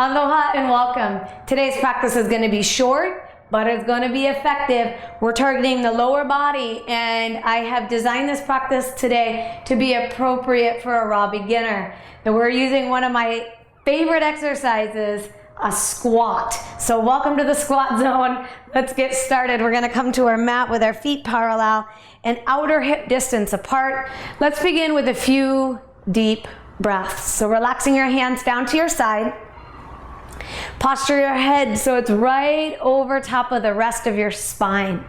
Aloha and welcome. Today's practice is going to be short, but it's going to be effective. We're targeting the lower body, and I have designed this practice today to be appropriate for a raw beginner. And we're using one of my favorite exercises, a squat. So welcome to the squat zone. Let's get started. We're going to come to our mat with our feet parallel and outer hip distance apart. Let's begin with a few deep breaths. So relaxing your hands down to your side. Posture your head so it's right over top of the rest of your spine.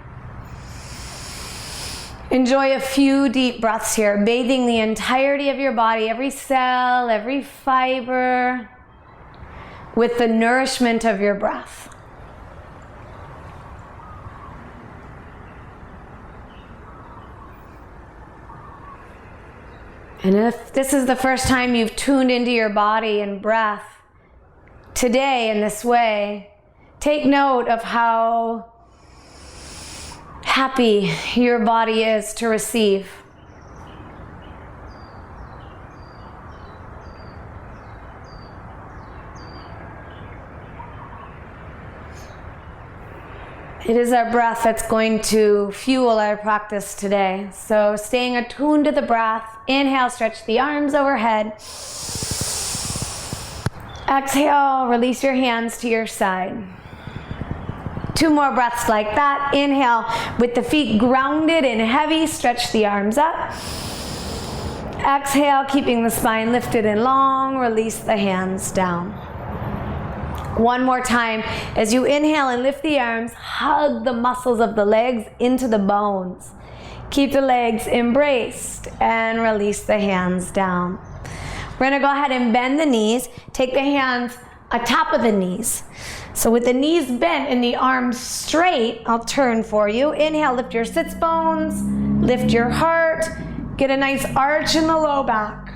Enjoy a few deep breaths here, bathing the entirety of your body, every cell, every fiber, with the nourishment of your breath. And if this is the first time you've tuned into your body and breath today in this way, take note of how happy your body is to receive. It is our breath that's going to fuel our practice today. So staying attuned to the breath. Inhale, stretch the arms overhead. Exhale, release your hands to your side. 2 more breaths like that. Inhale, with the feet grounded and heavy, stretch the arms up. Exhale, keeping the spine lifted and long, release the hands down. 1 more time. As you inhale and lift the arms, hug the muscles of the legs into the bones. Keep the legs embraced and release the hands down. We're going to go ahead and bend the knees. Take the hands atop of the knees. So with the knees bent and the arms straight, I'll turn for you. Inhale, lift your sits bones, lift your heart, get a nice arch in the low back.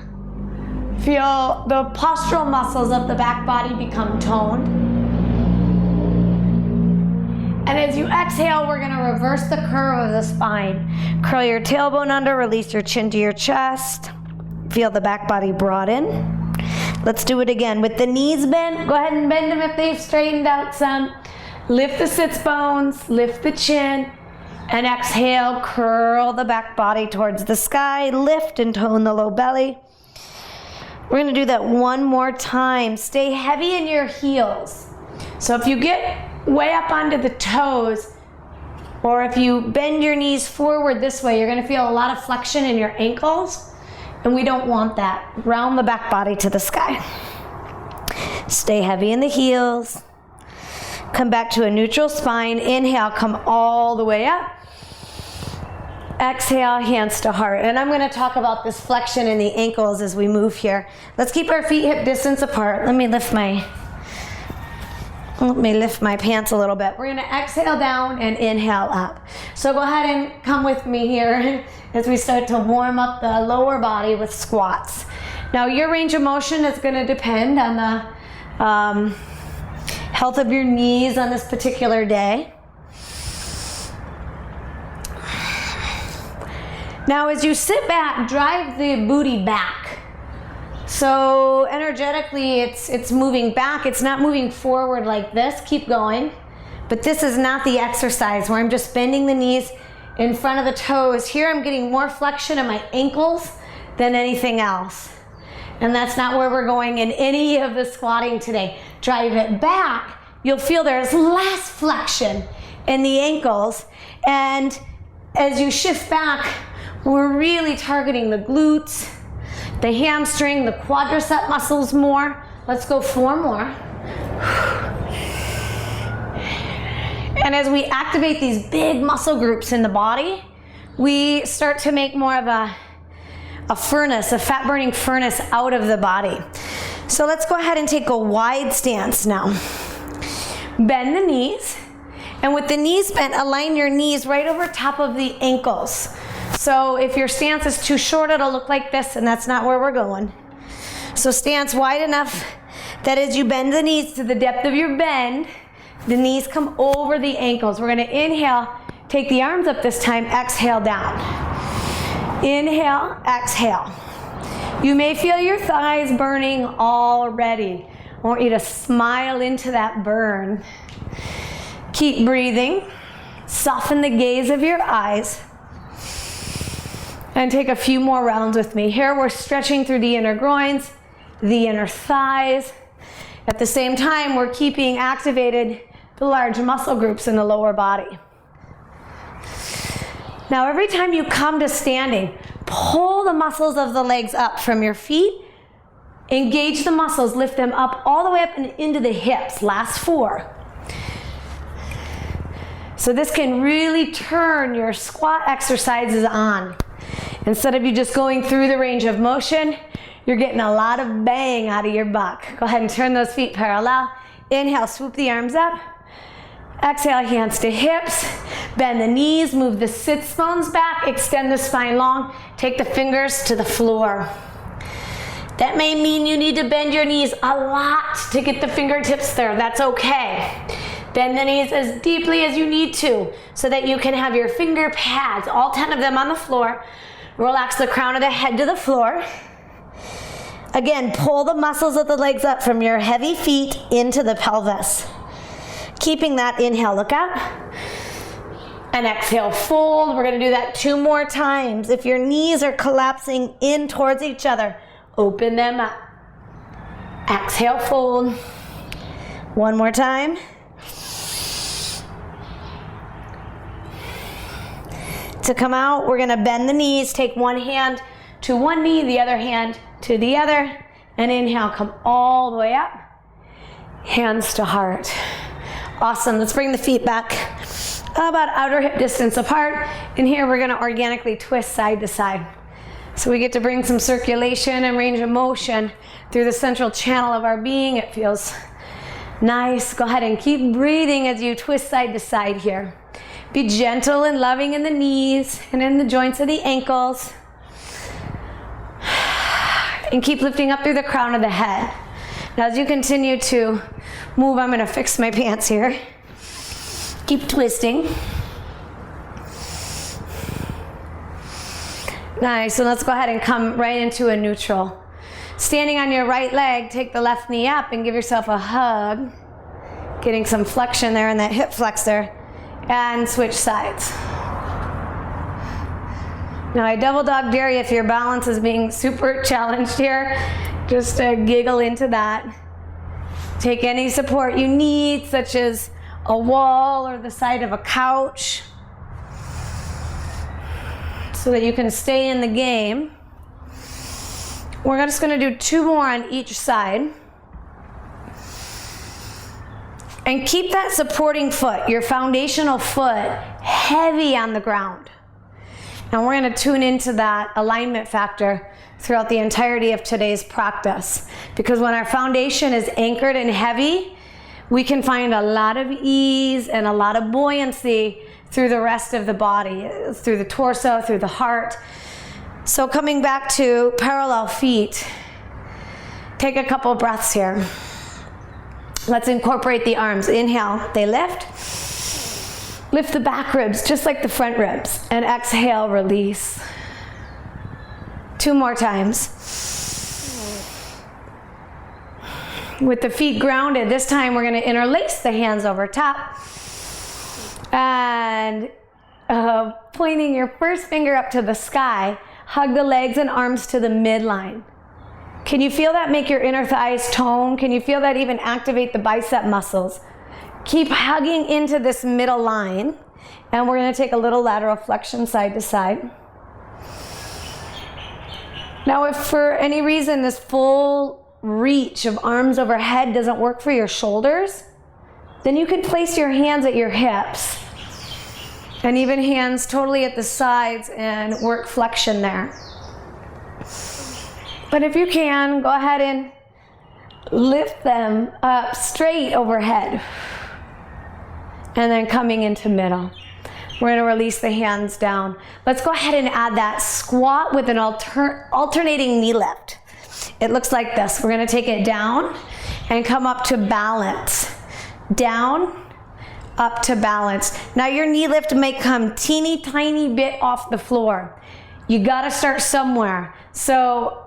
Feel the postural muscles of the back body become toned. And as you exhale, we're going to reverse the curve of the spine. Curl your tailbone under, release your chin to your chest. Feel the back body broaden. Let's do it again. With the knees bent, go ahead and bend them if they've straightened out some. Lift the sits bones, lift the chin, and exhale, curl the back body towards the sky. Lift and tone the low belly. We're going to do that 1 more time. Stay heavy in your heels. So if you get way up onto the toes, or if you bend your knees forward this way, you're going to feel a lot of flexion in your ankles. And we don't want that. Round the back body to the sky. Stay heavy in the heels. Come back to a neutral spine. Inhale, come all the way up. Exhale, hands to heart. And I'm going to talk about this flexion in the ankles as we move here. Let's keep our feet hip distance apart. Let me lift my pants a little bit. We're going to exhale down and inhale up. So go ahead and come with me here as we start to warm up the lower body with squats. Now your range of motion is going to depend on the health of your knees on this particular day. Now as you sit back, drive the booty back. So energetically it's moving back. It's not moving forward like this. Keep going. But this is not the exercise where I'm just bending the knees in front of the toes. Here I'm getting more flexion in my ankles than anything else. And that's not where we're going in any of the squatting today. Drive it back. You'll feel there's less flexion in the ankles. And as you shift back, we're really targeting the glutes, the hamstring, the quadricep muscles more. Let's go 4 more. And as we activate these big muscle groups in the body, we start to make more of a furnace, a fat-burning furnace out of the body. So let's go ahead and take a wide stance now. Bend the knees, and with the knees bent, align your knees right over top of the ankles. So if your stance is too short, it'll look like this, and that's not where we're going. So stance wide enough that as you bend the knees to the depth of your bend, the knees come over the ankles. We're going to inhale, take the arms up this time, exhale down. Inhale, exhale. You may feel your thighs burning already. I want you to smile into that burn. Keep breathing. Soften the gaze of your eyes. And take a few more rounds with me. Here we're stretching through the inner groins, the inner thighs. At the same time, we're keeping activated the large muscle groups in the lower body. Now, every time you come to standing, pull the muscles of the legs up from your feet. Engage the muscles, lift them up all the way up and into the hips. Last 4. So this can really turn your squat exercises on. Instead of you just going through the range of motion, you're getting a lot of bang out of your butt. Go ahead and turn those feet parallel. Inhale, swoop the arms up. Exhale, hands to hips. Bend the knees, move the sits bones back, extend the spine long. Take the fingers to the floor. That may mean you need to bend your knees a lot to get the fingertips there. That's okay. Bend the knees as deeply as you need to so that you can have your finger pads, all 10 of them on the floor. Relax the crown of the head to the floor. Again, pull the muscles of the legs up from your heavy feet into the pelvis. Keeping that inhale, look up. And exhale, fold. We're going to do that 2 more times. If your knees are collapsing in towards each other, open them up. Exhale, fold. 1 more time. To come out, we're going to bend the knees. Take one hand to one knee, the other hand to the other. And inhale, come all the way up. Hands to heart. Awesome. Let's bring the feet back about outer hip distance apart. And here we're going to organically twist side to side. So we get to bring some circulation and range of motion through the central channel of our being. It feels nice. Go ahead and keep breathing as you twist side to side here. Be gentle and loving in the knees and in the joints of the ankles. And keep lifting up through the crown of the head. Now as you continue to move, I'm going to fix my pants here. Keep twisting. Nice, so let's go ahead and come right into a neutral. Standing on your right leg, take the left knee up and give yourself a hug. Getting some flexion there in that hip flexor. And switch sides. Now I double dog dare you, if your balance is being super challenged here, just giggle into that. Take any support you need, such as a wall or the side of a couch, so that you can stay in the game. We're just going to do 2 more on each side. And keep that supporting foot, your foundational foot, heavy on the ground. And we're going to tune into that alignment factor throughout the entirety of today's practice. Because when our foundation is anchored and heavy, we can find a lot of ease and a lot of buoyancy through the rest of the body, through the torso, through the heart. So coming back to parallel feet, take a couple breaths here. Let's incorporate the arms. Inhale, they lift. Lift the back ribs just like the front ribs. And exhale, release. 2 more times. With the feet grounded, this time we're going to interlace the hands over top. And pointing your first finger up to the sky, hug the legs and arms to the midline. Can you feel that make your inner thighs tone? Can you feel that even activate the bicep muscles? Keep hugging into this middle line. And we're going to take a little lateral flexion side to side. Now if for any reason this full reach of arms overhead doesn't work for your shoulders, then you can place your hands at your hips. And even hands totally at the sides and work flexion there. But if you can, go ahead and lift them up straight overhead. And then coming into middle. We're going to release the hands down. Let's go ahead and add that squat with an alternating knee lift. It looks like this. We're going to take it down and come up to balance. Down, up to balance. Now your knee lift may come teeny tiny bit off the floor. You got to start somewhere. So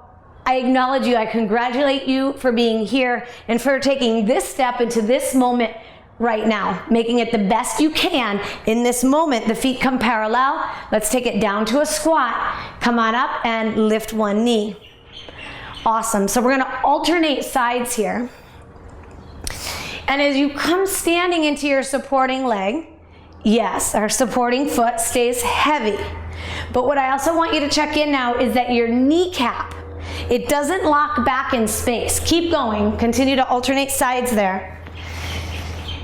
I acknowledge you. I congratulate you for being here and for taking this step into this moment right now, making it the best you can in this moment. The feet come parallel. Let's take it down to a squat. Come on up and lift one knee. Awesome. So we're going to alternate sides here. And as you come standing into your supporting leg, yes, our supporting foot stays heavy. But what I also want you to check in now is that your kneecap, it doesn't lock back in space. Keep going. Continue to alternate sides there.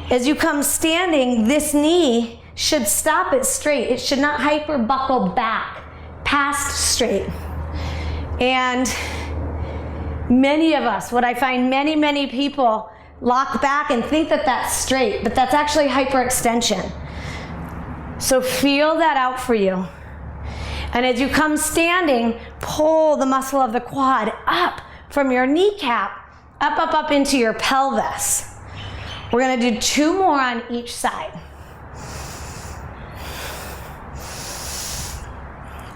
As you come standing, this knee should stop it straight. It should not hyper buckle back, past straight. And many of us, what I find many people lock back and think that that's straight, but that's actually hyperextension. So feel that out for you. And as you come standing, pull the muscle of the quad up from your kneecap, up into your pelvis. We're going to do 2 more on each side.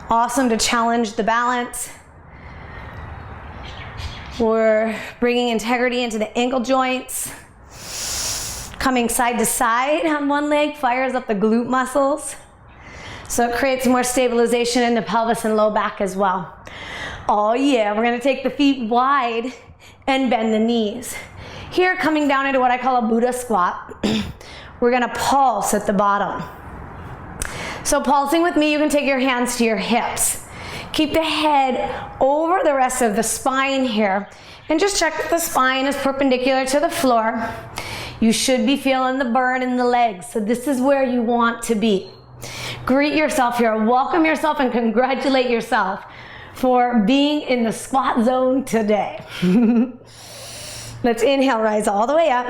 Awesome to challenge the balance. We're bringing integrity into the ankle joints. Coming side to side on one leg fires up the glute muscles. So it creates more stabilization in the pelvis and low back as well. Oh yeah, we're going to take the feet wide and bend the knees. Here, coming down into what I call a Buddha squat, we're going to pulse at the bottom. So pulsing with me, you can take your hands to your hips. Keep the head over the rest of the spine here, and just check that the spine is perpendicular to the floor. You should be feeling the burn in the legs, so this is where you want to be. Greet yourself here, welcome yourself, and congratulate yourself for being in the squat zone today. Let's inhale, rise all the way up.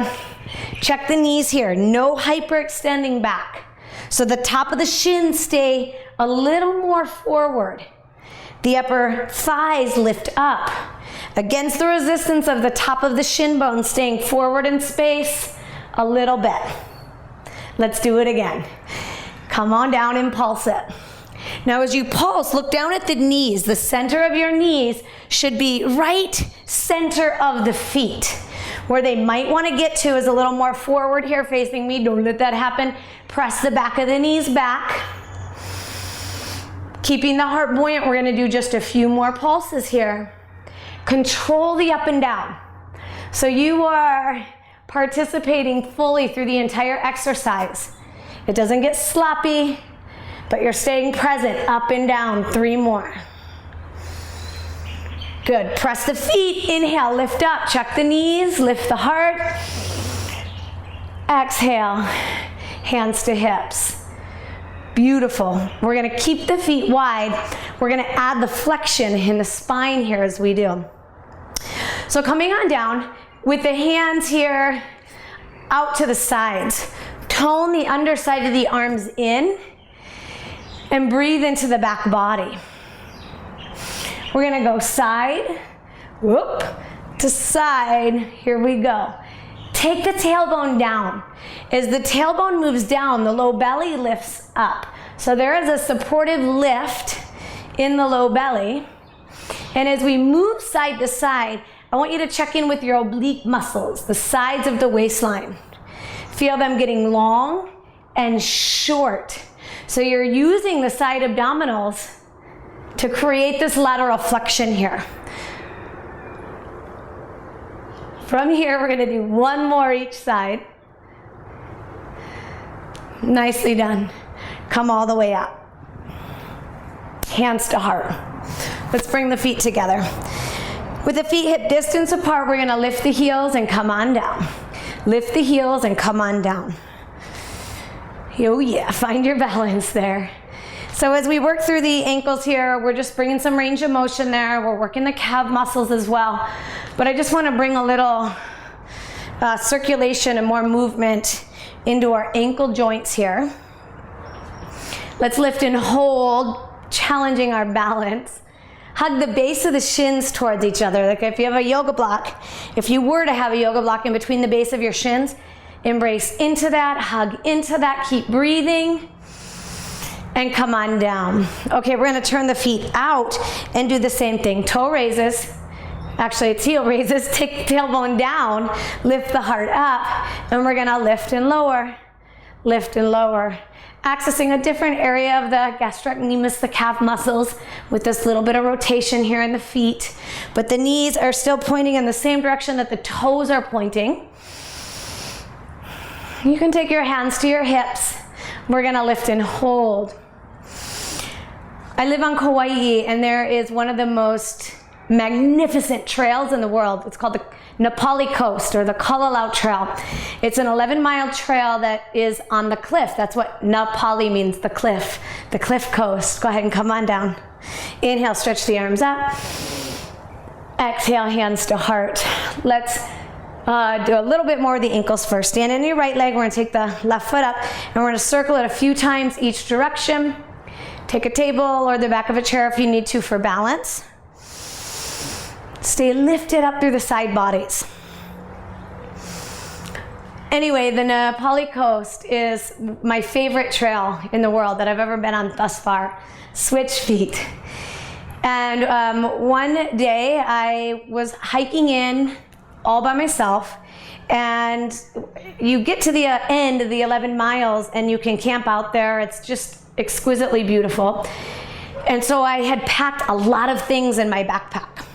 Check the knees here, no hyperextending back. So the top of the shins stay a little more forward. The upper thighs lift up against the resistance of the top of the shin bone, staying forward in space a little bit. Let's do it again. Come on down and pulse it. Now as you pulse, look down at the knees. The center of your knees should be right center of the feet. Where they might want to get to is a little more forward here facing me. Don't let that happen. Press the back of the knees back. Keeping the heart buoyant, we're going to do just a few more pulses here. Control the up and down. So you are participating fully through the entire exercise. It doesn't get sloppy, but you're staying present, up and down. 3 more. Good. Press the feet. Inhale, lift up. Check the knees, lift the heart. Exhale, hands to hips. Beautiful. We're going to keep the feet wide. We're going to add the flexion in the spine here as we do. So coming on down with the hands here out to the sides. Tone the underside of the arms in and breathe into the back body. We're going to go side, whoop, to side. Here we go. Take the tailbone down. As the tailbone moves down, the low belly lifts up. So there is a supportive lift in the low belly. And as we move side to side, I want you to check in with your oblique muscles, the sides of the waistline. Feel them getting long and short. So you're using the side abdominals to create this lateral flexion here. From here, we're going to do 1 more each side. Nicely done. Come all the way up. Hands to heart. Let's bring the feet together. With the feet hip distance apart, we're going to lift the heels and come on down. Lift the heels and come on down. Oh yeah, find your balance there. So as we work through the ankles here, we're just bringing some range of motion there. We're working the calf muscles as well. But I just want to bring a little circulation and more movement into our ankle joints here. Let's lift and hold, challenging our balance. Hug the base of the shins towards each other. Like if you have a yoga block, if you were to have a yoga block in between the base of your shins, embrace into that, hug into that, keep breathing, and come on down. Okay, we're gonna turn the feet out and do the same thing. Toe raises, Actually, it's heel raises. Take the tailbone down, lift the heart up, and we're gonna lift and lower, accessing a different area of the gastrocnemius, the calf muscles, with this little bit of rotation here in the feet. But the knees are still pointing in the same direction that the toes are pointing. You can take your hands to your hips. We're gonna lift and hold. I live on Kauai, and there is one of the most magnificent trails in the world. It's called the Nepali Coast, or the Kalalau Trail. It's an 11-mile trail that is on the cliff. That's what Nepali means, the cliff coast. Go ahead and come on down. Inhale, stretch the arms up. Exhale, hands to heart. Let's do a little bit more of the ankles first. Stand in your right leg. We're gonna take the left foot up, and we're gonna circle it a few times each direction. Take a table or the back of a chair if you need to for balance. Stay lifted up through the side bodies. Anyway, the Nepali Coast is my favorite trail in the world that I've ever been on thus far. Switch feet. And one day I was hiking in all by myself, and you get to the end of the 11 miles and you can camp out there. It's just exquisitely beautiful. And so I had packed a lot of things in my backpack.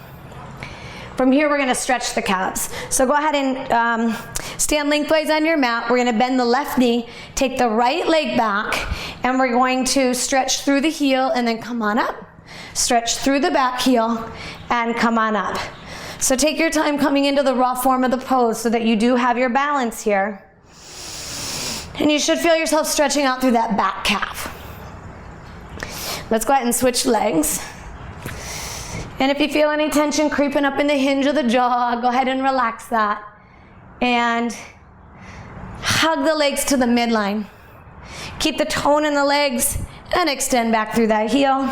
From here, we're gonna stretch the calves. So go ahead and stand lengthwise on your mat. We're gonna bend the left knee, take the right leg back, and we're going to stretch through the heel and then come on up. Stretch through the back heel and come on up. So take your time coming into the raw form of the pose so that you do have your balance here. And you should feel yourself stretching out through that back calf. Let's go ahead and switch legs. And if you feel any tension creeping up in the hinge of the jaw, go ahead and relax that. And hug the legs to the midline. Keep the tone in the legs and extend back through that heel.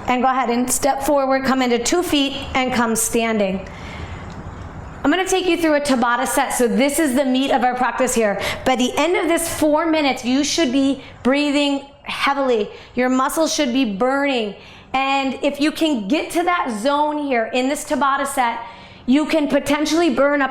And go ahead and step forward, come into 2 feet, and come standing. I'm gonna take you through a Tabata set, so this is the meat of our practice here. By the end of this 4 minutes, you should be breathing heavily. Your muscles should be burning. And if you can get to that zone here in this Tabata set, you can potentially burn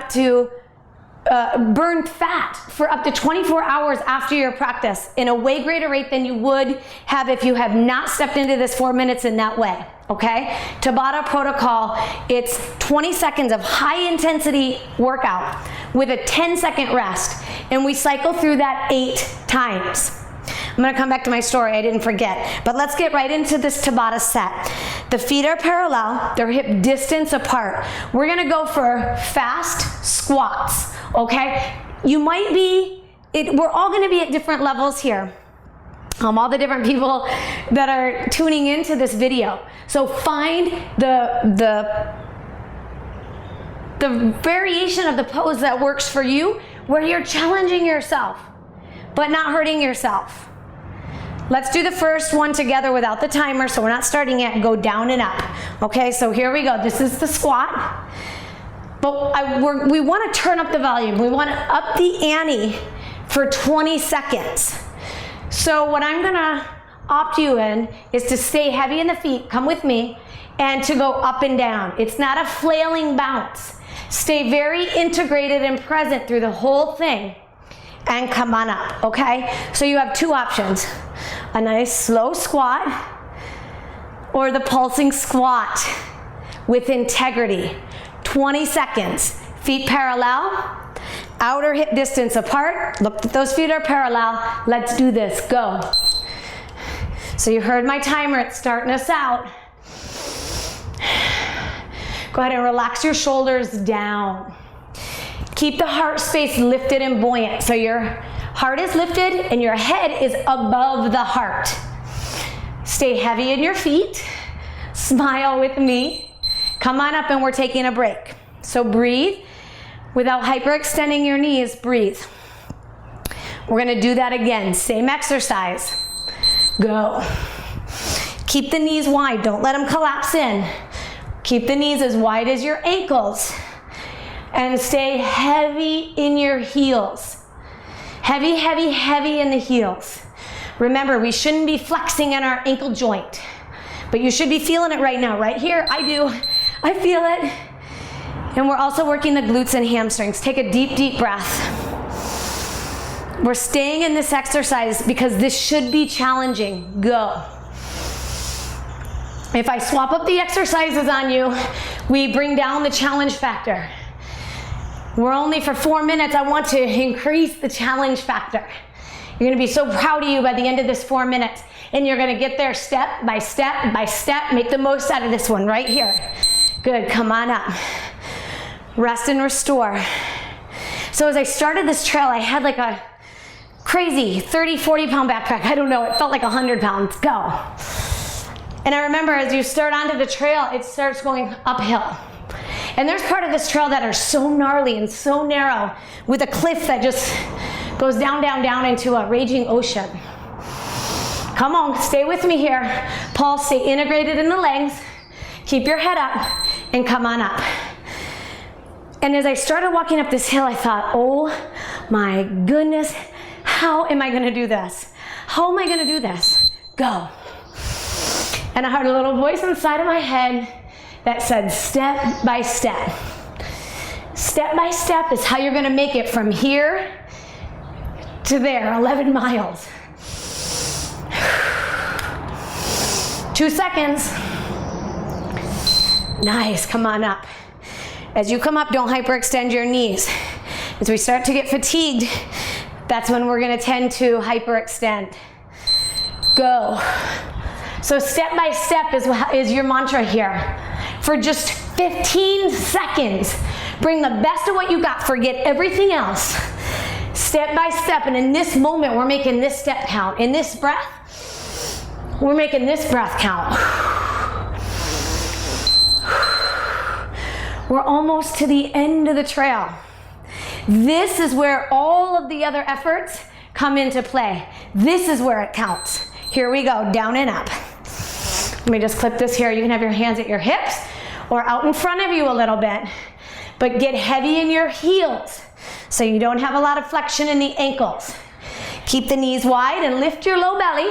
fat for up to 24 hours after your practice in a way greater rate than you would have if you have not stepped into this 4 minutes in that way, okay? Tabata Protocol, it's 20 seconds of high intensity workout with a 10-second rest, and we cycle through that 8 times. I'm gonna come back to my story, I didn't forget. But let's get right into this Tabata set. The feet are parallel, they're hip distance apart. We're gonna go for fast squats, okay? You might be, we're all gonna be at different levels here. All the different people that are tuning into this video. So find the variation of the pose that works for you, where you're challenging yourself, but not hurting yourself. Let's do the first one together without the timer, so we're not starting yet. Go down and up. Okay, so here we go. This is the squat. But we want to turn up the volume. We want to up the ante for 20 seconds. So what I'm going to opt you in is to stay heavy in the feet, come with me, and to go up and down. It's not a flailing bounce. Stay very integrated and present through the whole thing. And come on up, okay? So you have 2 options. A nice slow squat or the pulsing squat with integrity. 20 seconds, feet parallel, outer hip distance apart. Look that those feet are parallel. Let's do this, go. So you heard my timer, it's starting us out. Go ahead and relax your shoulders down. Keep the heart space lifted and buoyant. So your heart is lifted and your head is above the heart. Stay heavy in your feet. Smile with me. Come on up and we're taking a break. So breathe. Without hyperextending your knees, breathe. We're gonna do that again. Same exercise. Go. Keep the knees wide. Don't let them collapse in. Keep the knees as wide as your ankles. And stay heavy in your heels. Heavy, heavy, heavy in the heels. Remember, we shouldn't be flexing in our ankle joint, but you should be feeling it right now, right here. I do. I feel it. And we're also working the glutes and hamstrings. Take a deep, deep breath. We're staying in this exercise because this should be challenging. Go. If I swap up the exercises on you, we bring down the challenge factor. We're only for 4 minutes. I want to increase the challenge factor. You're going to be so proud of you by the end of this 4 minutes. And you're going to get there step by step by step. Make the most out of this one right here. Good. Come on up. Rest and restore. So as I started this trail, I had like a crazy 30, 40 pound backpack. I don't know. It felt like 100 pounds. Go. And I remember as you start onto the trail, it starts going uphill. And there's part of this trail that are so gnarly and so narrow with a cliff that just goes down, down, down into a raging ocean. Come on, stay with me here. Pulse, stay integrated in the legs. Keep your head up and come on up. And as I started walking up this hill, I thought, oh my goodness, how am I going to do this? How am I going to do this? Go. And I heard a little voice inside of my head that said, step by step. Step by step is how you're going to make it from here to there, 11 miles. 2 seconds. Nice, come on up. As you come up, don't hyperextend your knees. As we start to get fatigued, that's when we're going to tend to hyperextend. Go. So step by step is your mantra here. For just 15 seconds, bring the best of what you got. Forget everything else. Step by step. And in this moment, we're making this step count. In this breath, we're making this breath count. We're almost to the end of the trail. This is where all of the other efforts come into play. This is where it counts. Here we go, down and up. Let me just clip this here. You can have your hands at your hips or out in front of you a little bit. But get heavy in your heels so you don't have a lot of flexion in the ankles. Keep the knees wide and lift your low belly.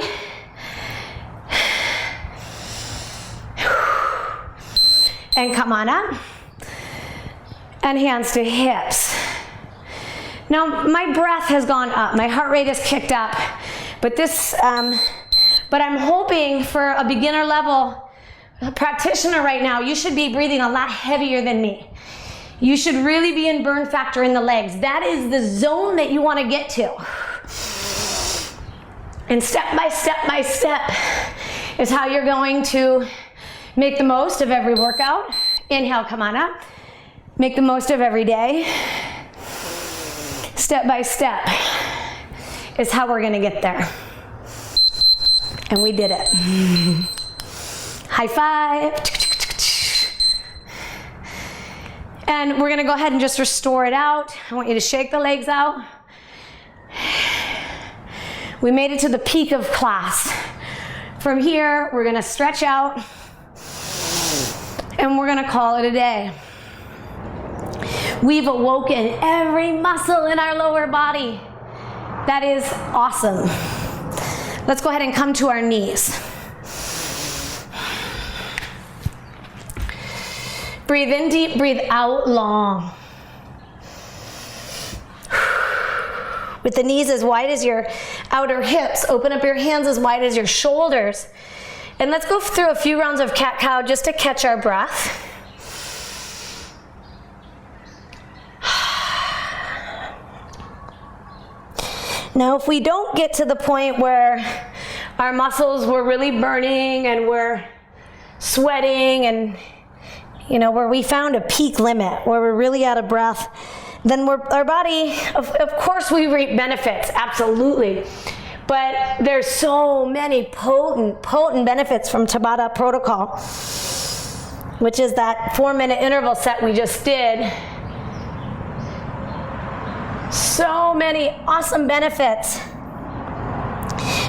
And come on up. And hands to hips. Now my breath has gone up. My heart rate has kicked up. But I'm hoping for a beginner level practitioner right now, you should be breathing a lot heavier than me. You should really be in burn factor in the legs. That is the zone that you want to get to. And step by step by step is how you're going to make the most of every workout. Inhale, come on up. Make the most of every day. Step by step is how we're going to get there. And we did it. High five. And we're going to go ahead and just restore it out. I want you to shake the legs out. We made it to the peak of class. From here, we're going to stretch out. And we're going to call it a day. We've awoken every muscle in our lower body. That is awesome. Let's go ahead and come to our knees. Breathe in deep, breathe out long. With the knees as wide as your outer hips, open up your hands as wide as your shoulders. And let's go through a few rounds of cat-cow just to catch our breath. Now, if we don't get to the point where our muscles were really burning and we're sweating and, where we found a peak limit, where we're really out of breath, then our body, of course we reap benefits, absolutely. But there's so many potent benefits from Tabata Protocol, which is that 4-minute interval set we just did. So many awesome benefits.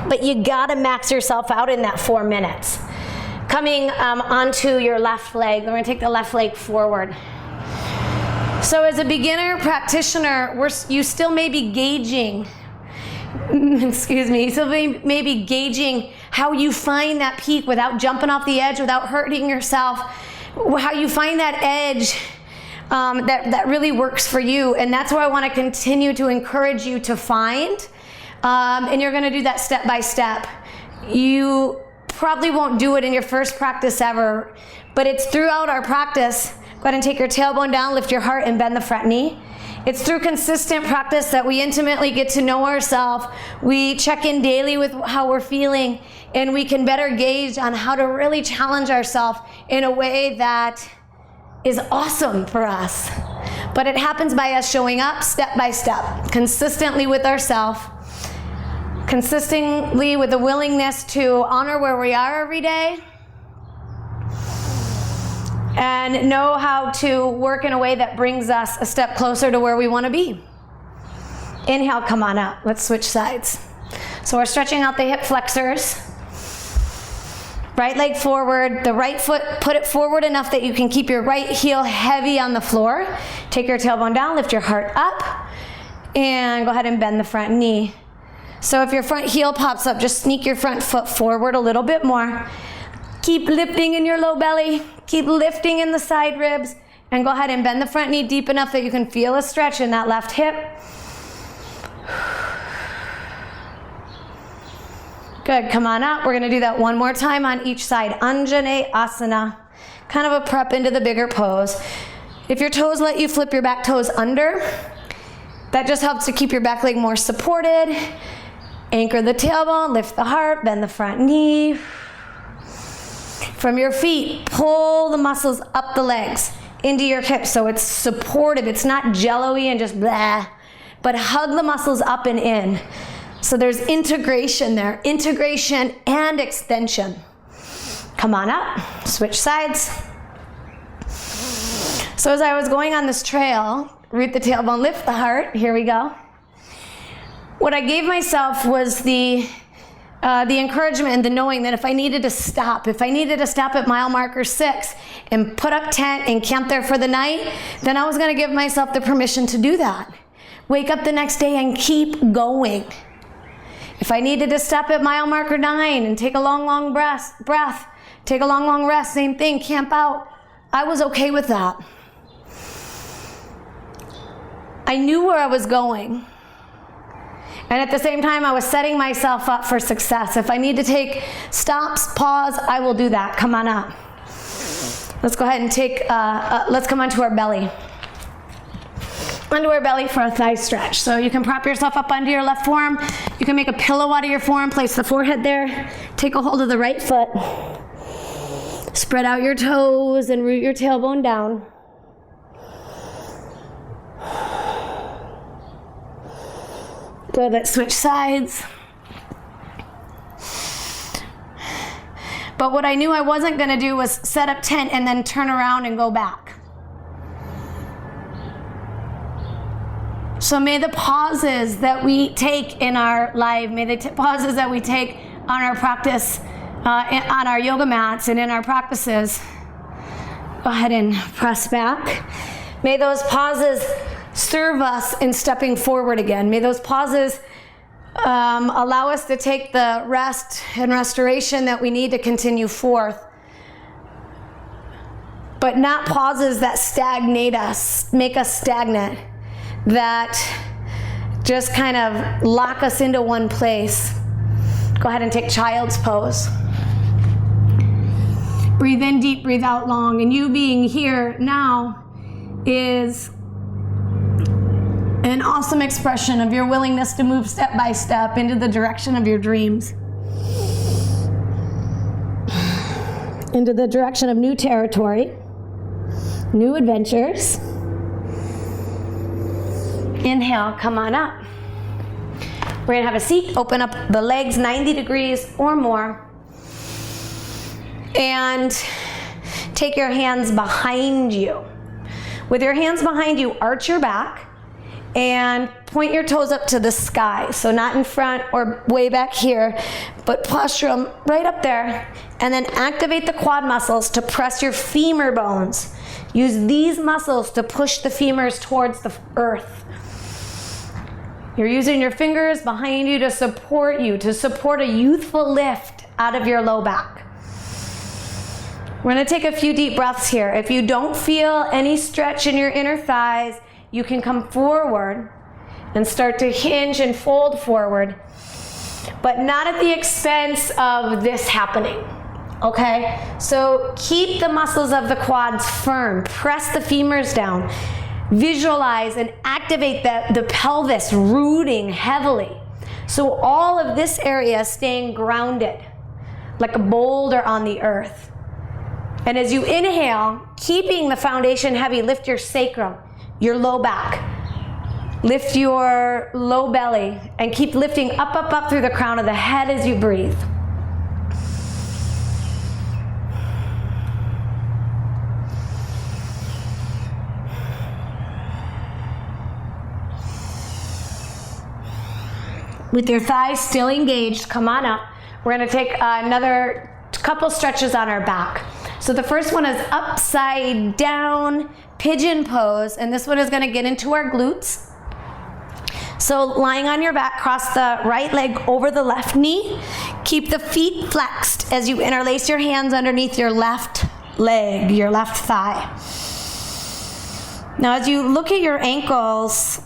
But you gotta max yourself out in that 4 minutes. Coming onto your left leg, we're gonna take the left leg forward. So as a beginner practitioner, you still may be gauging excuse me. So maybe gauging how you find that peak without jumping off the edge, without hurting yourself, how you find that edge that really works for you. And that's where I want to continue to encourage you to find. And you're going to do that step by step. You probably won't do it in your first practice ever, but it's throughout our practice. Go ahead and take your tailbone down, lift your heart, and bend the front knee. It's through consistent practice that we intimately get to know ourselves. We check in daily with how we're feeling, and we can better gauge on how to really challenge ourselves in a way that is awesome for us. But it happens by us showing up step by step, consistently with ourselves, consistently with the willingness to honor where we are every day, and know how to work in a way that brings us a step closer to where we want to be. Inhale, come on up. Let's switch sides. So we're stretching out the hip flexors. Right leg forward, the right foot, put it forward enough that you can keep your right heel heavy on the floor. Take your tailbone down, lift your heart up, and go ahead and bend the front knee. So if your front heel pops up, just sneak your front foot forward a little bit more. Keep lifting in your low belly. Keep lifting in the side ribs. And go ahead and bend the front knee deep enough that you can feel a stretch in that left hip. Good, come on up. We're gonna do that one more time on each side. Anjane Asana. Kind of a prep into the bigger pose. If your toes let you flip your back toes under, that just helps to keep your back leg more supported. Anchor the tailbone, lift the heart, bend the front knee. From your feet, pull the muscles up the legs into your hips so it's supportive. It's not jello-y and just blah, but hug the muscles up and in. So there's integration there, integration and extension. Come on up, switch sides. So as I was going on this trail, root the tailbone, lift the heart, here we go. What I gave myself was the encouragement and the knowing that if I needed to stop at mile marker 6 and put up tent and camp there for the night, then I was going to give myself the permission to do that. Wake up the next day and keep going. If I needed to stop at mile marker 9 and take a long breath, take a long rest, same thing, camp out, I was okay with that. I knew where I was going. And at the same time, I was setting myself up for success. If I need to take stops, pause, I will do that. Come on up. Let's go ahead and take, let's come onto our belly. Onto our belly for a thigh stretch. So you can prop yourself up onto your left forearm. You can make a pillow out of your forearm, place the forehead there. Take a hold of the right foot. Spread out your toes and root your tailbone down. Good, let's switch sides. But what I knew I wasn't going to do was set up tent and then turn around and go back. So may the pauses that we take in our life, may the pauses that we take on our practice, on our yoga mats and in our practices, go ahead and press back. May those pauses serve us in stepping forward again. May those pauses allow us to take the rest and restoration that we need to continue forth. But not pauses that stagnate us, make us stagnant, that just kind of lock us into one place. Go ahead and take child's pose. Breathe in deep, breathe out long. And you being here now is an awesome expression of your willingness to move step by step into the direction of your dreams. Into the direction of new territory, new adventures. Inhale, come on up. We're gonna have a seat, open up the legs 90 degrees or more. And take your hands behind you. With your hands behind you, arch your back. And point your toes up to the sky. So not in front or way back here, but posture them right up there. And then activate the quad muscles to press your femur bones. Use these muscles to push the femurs towards the earth. You're using your fingers behind you to support a youthful lift out of your low back. We're going to take a few deep breaths here. If you don't feel any stretch in your inner thighs, you can come forward and start to hinge and fold forward, but not at the expense of this happening. Okay? So keep the muscles of the quads firm. Press the femurs down. Visualize and activate the pelvis rooting heavily. So all of this area is staying grounded like a boulder on the earth. And as you inhale, keeping the foundation heavy, lift your sacrum, your low back. Lift your low belly and keep lifting up, up, up through the crown of the head as you breathe. With your thighs still engaged, come on up. We're going to take another couple stretches on our back. So the first one is upside down pigeon pose, and this one is going to get into our glutes. So lying on your back, cross the right leg over the left knee. Keep the feet flexed as you interlace your hands underneath your left leg, your left thigh. Now as you look at your ankles,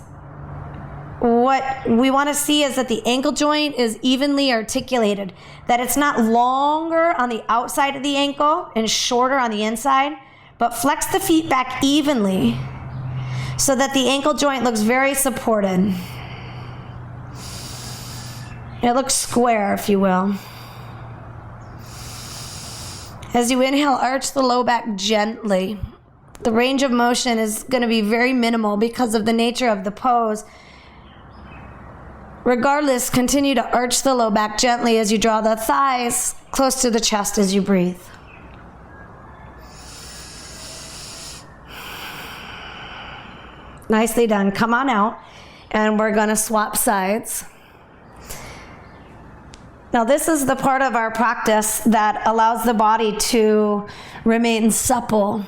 what we want to see is that the ankle joint is evenly articulated, that it's not longer on the outside of the ankle and shorter on the inside, but flex the feet back evenly so that the ankle joint looks very supported. It looks square, if you will. As you inhale, arch the low back gently. The range of motion is going to be very minimal because of the nature of the pose. Regardless, continue to arch the low back gently as you draw the thighs close to the chest as you breathe. Nicely done. Come on out, and we're going to swap sides. Now, this is the part of our practice that allows the body to remain supple.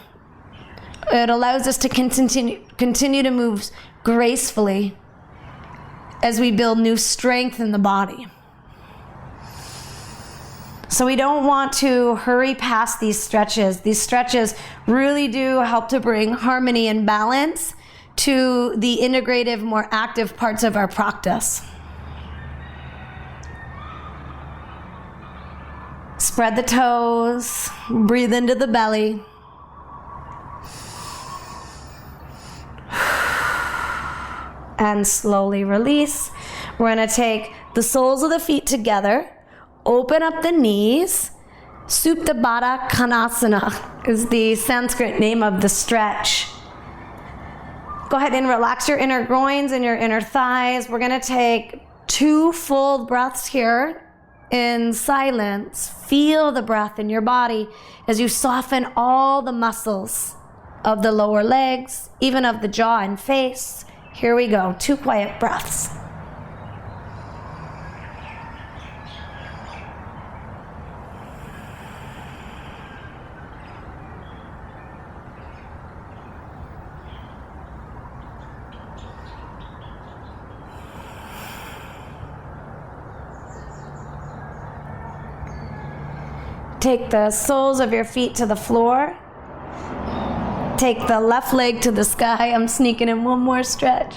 It allows us to continue to move gracefully as we build new strength in the body. So we don't want to hurry past these stretches. These stretches really do help to bring harmony and balance to the integrative, more active parts of our practice. Spread the toes, breathe into the belly. And slowly release. We're going to take the soles of the feet together, open up the knees. Tabata Konasana is the Sanskrit name of the stretch. Go ahead and relax your inner groins and your inner thighs. We're going to take 2 full breaths here in silence. Feel the breath in your body as you soften all the muscles of the lower legs, even of the jaw and face. Here we go, 2 quiet breaths. Take the soles of your feet to the floor. Take the left leg to the sky. I'm sneaking in one more stretch.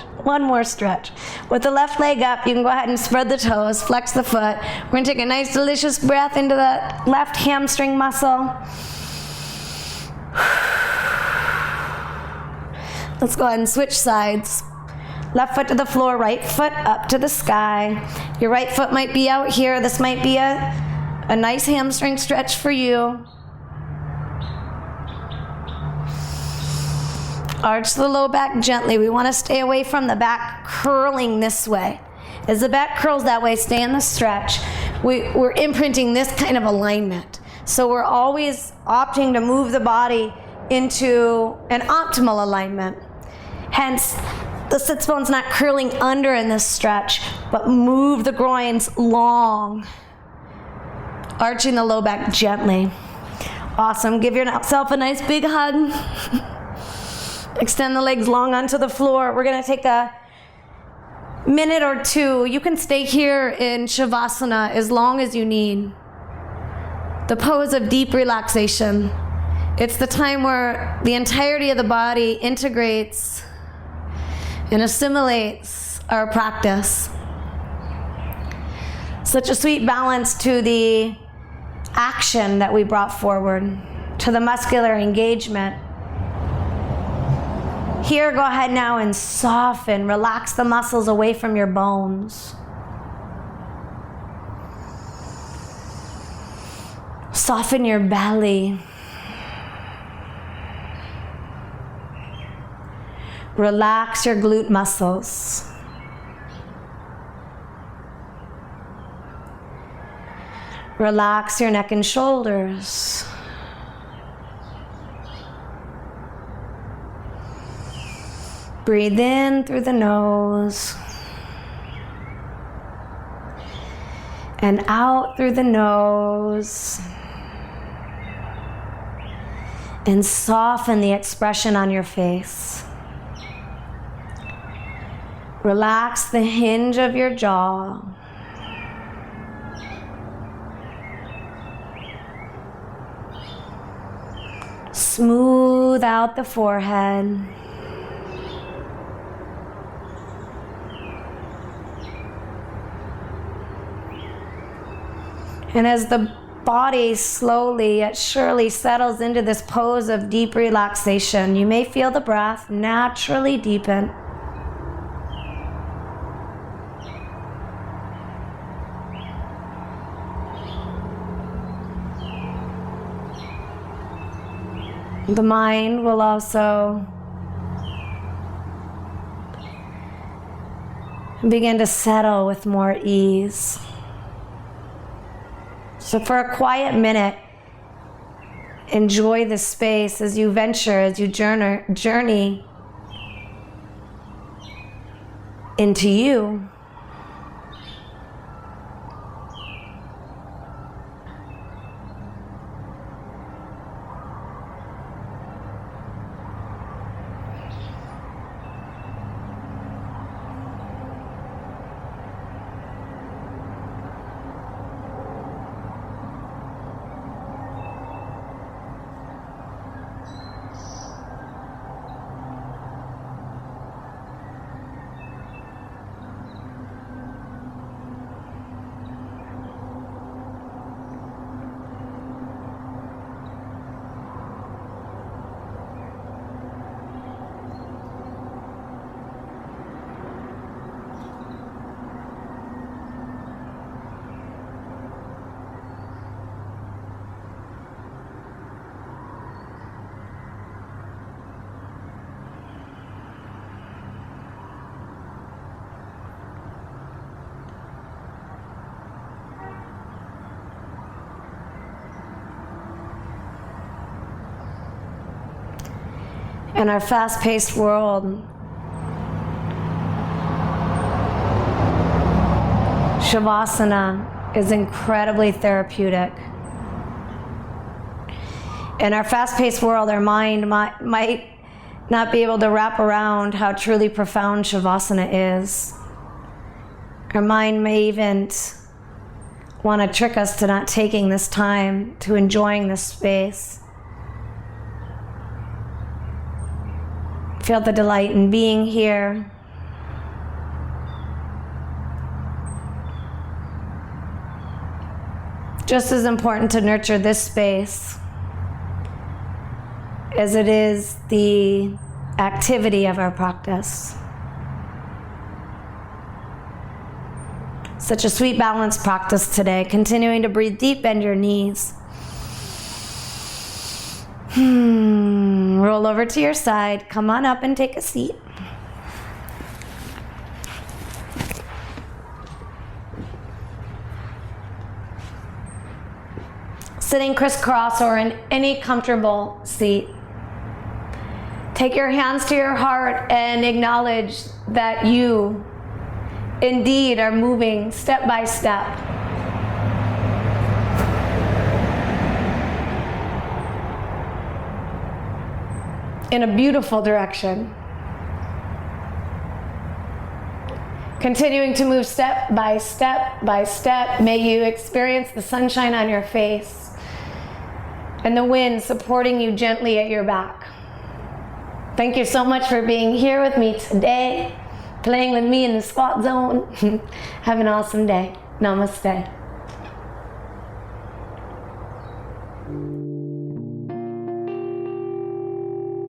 With the left leg up, you can go ahead and spread the toes, flex the foot. We're going to take a nice, delicious breath into the left hamstring muscle. Let's go ahead and switch sides. Left foot to the floor, right foot up to the sky. Your right foot might be out here. This might be a nice hamstring stretch for you. Arch the low back gently. We want to stay away from the back curling this way. As the back curls that way, stay in the stretch. We're imprinting this kind of alignment. So we're always opting to move the body into an optimal alignment. Hence, the sits bone's not curling under in this stretch, but move the groins long. Arching the low back gently. Awesome. Give yourself a nice big hug. Extend the legs long onto the floor. We're going to take a minute or two, you can stay here in Shavasana as long as you need. The pose of deep relaxation. It's the time where the entirety of the body integrates and assimilates our practice. Such a sweet balance to the action that we brought forward, to the muscular engagement. Here, go ahead now and soften, relax the muscles away from your bones. Soften your belly. Relax your glute muscles. Relax your neck and shoulders. Breathe in through the nose and out through the nose. And soften the expression on your face. Relax the hinge of your jaw. Smooth out the forehead. And as the body slowly yet surely settles into this pose of deep relaxation, you may feel the breath naturally deepen. The mind will also begin to settle with more ease. So for a quiet minute, enjoy this space as you venture, as you journey into you. In our fast-paced world, Shavasana is incredibly therapeutic. In our fast-paced world, our mind might not be able to wrap around how truly profound Shavasana is. Our mind may even want to trick us to not taking this time, to enjoying this space. Feel the delight in being here. Just as important to nurture this space as it is the activity of our practice. Such a sweet balanced practice today. Continuing to breathe deep, bend your knees. Roll over to your side. Come on up and take a seat. Sitting crisscross or in any comfortable seat. Take your hands to your heart and acknowledge that you indeed are moving step by step. In a beautiful direction. Continuing to move step by step by step. May you experience the sunshine on your face and the wind supporting you gently at your back. Thank you so much for being here with me today, playing with me in the squat zone. Have an awesome day. Namaste.